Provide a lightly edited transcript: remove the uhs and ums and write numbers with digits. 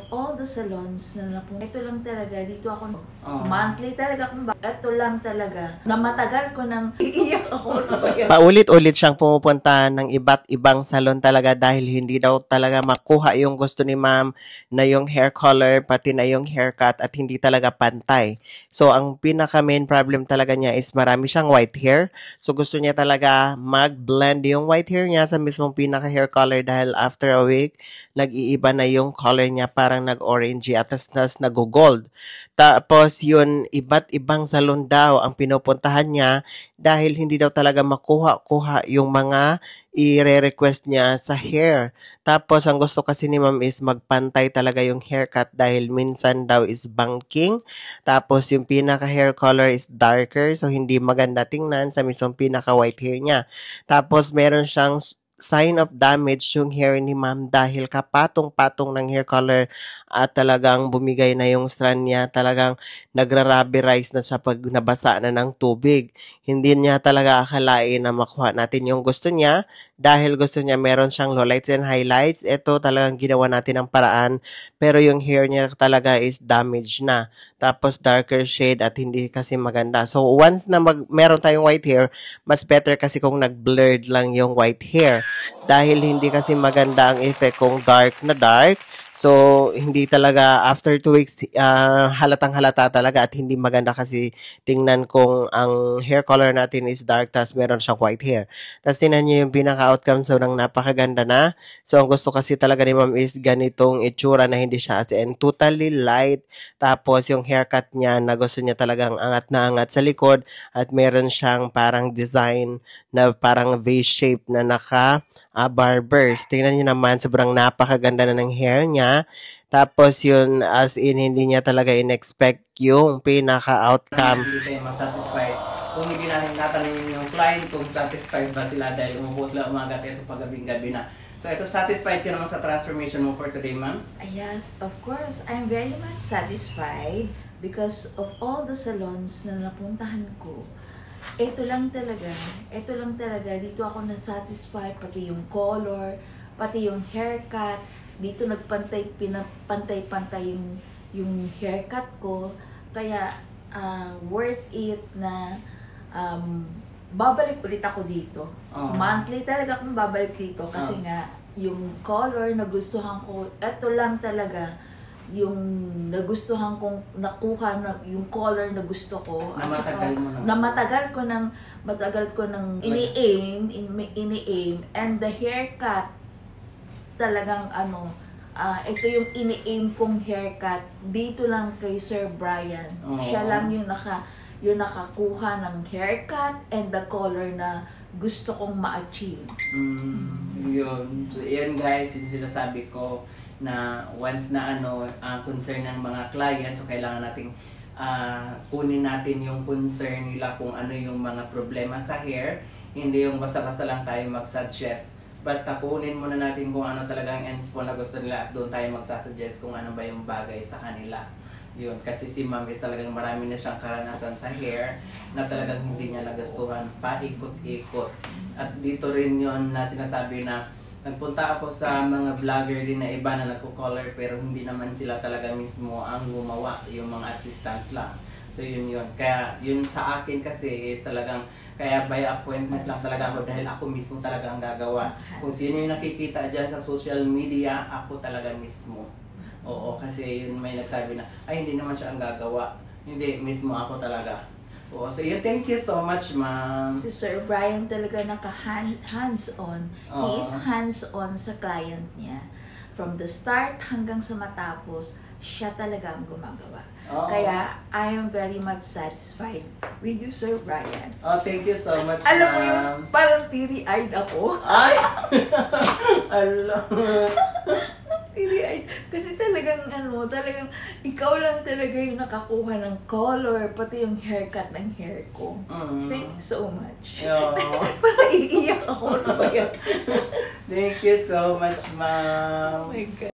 All the salons na napunta, ito lang talaga, dito ako, monthly talaga, ito lang talaga, na matagal ko nang iiyak ako. Paulit-ulit siyang pumupunta ng iba't ibang salon talaga dahil hindi daw talaga makuha yung gusto ni ma'am na yung hair color, pati na yung haircut at hindi talaga pantay. So, ang pinaka main problem talaga niya is marami siyang white hair. So, gusto niya talaga mag-blend yung white hair niya sa mismong pinaka hair color dahil after a week, nag-iiba na yung color niya, parang nag-orangey at tas nag-gold. Tapos yun, iba't ibang salon daw ang pinupuntahan niya dahil hindi daw talaga makuha-kuha yung mga i-request niya sa hair. Tapos ang gusto kasi ni ma'am is magpantay talaga yung haircut dahil minsan daw is banking. Tapos yung pinaka hair color is darker so hindi maganda tingnan sa mismong pinaka white hair niya. Tapos meron siyang sign of damage yung hair ni ma'am dahil kapatong-patong ng hair color at talagang bumigay na yung strand niya, talagang nagra-rubberize na siya pag nabasa na ng tubig. Hindi niya talaga akalain na makuha natin yung gusto niya dahil gusto niya meron siyang lowlights and highlights. Ito talagang ginawa natin ng paraan pero yung hair niya talaga is damaged na. Tapos darker shade at hindi kasi maganda. So once na meron tayong white hair, mas better kasi kung nag-blurred lang yung white hair. Dahil hindi kasi maganda ang effect kung dark na dark. So, hindi talaga, after 2 weeks, halatang halata talaga at hindi maganda kasi tingnan kung ang hair color natin is dark tas meron siyang white hair. Tas tingnan niyo yung pinaka-outcome, so nang napakaganda na. So, ang gusto kasi talaga ni ma'am is ganitong itsura na hindi siya as in totally light. Tapos, yung haircut niya na gusto niya talagang angat na angat sa likod at meron siyang parang design na parang V-shape na barbers. Tingnan niyo naman, sobrang napakaganda na ng hair niya. Tapos yun, as in, hindi niya talaga in-expect yung pinaka-outcome. Hindi tayo masatisfied. Kung hindi natin tatanungin yung client kung satisfied ba sila dahil umupo sila umaga at ito pagabing-gabi na. So ito, satisfied ka naman sa transformation mo for today, ma'am? Yes, of course. I'm very much satisfied because of all the salons na napuntahan ko. Ito lang talaga, dito ako na-satisfied, pati yung color, pati yung haircut, dito pinapantay-pantay yung haircut ko, kaya worth it na babalik ulit ako dito. Monthly talaga akong babalik dito kasi nga, yung color na gustuhan ko, ito lang talaga, yung nagustuhan kong nakuha na yung color na gusto ko na matagal mo na matagal ko nang ini-aim and the haircut talagang ito yung ini-aim kong haircut dito lang kay Sir Brian. Siya lang yung nakakuha ng haircut and the color na gusto kong ma-achieve. Yun. So, yun guys, yung sinasabi ko na once na concern ng mga clients, so kailangan nating kunin natin yung concern nila kung ano yung mga problema sa hair. Hindi yung basta-basta lang tayo mag-suggest. Basta kunin muna natin kung ano talaga ang ends po na gusto nila at doon tayo magsasuggest kung ano ba yung bagay sa kanila. Yun, kasi si ma'am is talagang marami na siyang karanasan sa hair na talagang hindi niya nagustuhan, paikot-ikot. At dito rin yun na sinasabi na nagpunta ako sa mga vlogger din na iba na nagko-color pero hindi naman sila talaga mismo ang gumawa, yung mga assistant lang. So yun. Kaya yun sa akin kasi is talagang, kaya by appointment lang talaga ako dahil ako mismo talaga ang gagawa. Kung sino yung nakikita dyan sa social media, ako talaga mismo. Oo, kasi yun may nagsabi na, ay hindi naman siya ang gagawa. Hindi, mismo ako talaga. Oo, so yun, thank you so much, ma'am. Si Sir Brian talaga hands-on. He is hands-on sa client niya. From the start hanggang sa matapos, siya talaga ang gumagawa. Kaya, I am very much satisfied with you, Sir Brian. Oh, thank you so much, Alam mo yun, parang teary-eyed ako. Ay! Allah! Kasi talagang talagang ikaw lang talaga yung nakakuha ng color, pati yung haircut ng hair ko. Thank you so much. Parang iiyak ako na ba yun? Thank you so much, ma'am. Oh my God.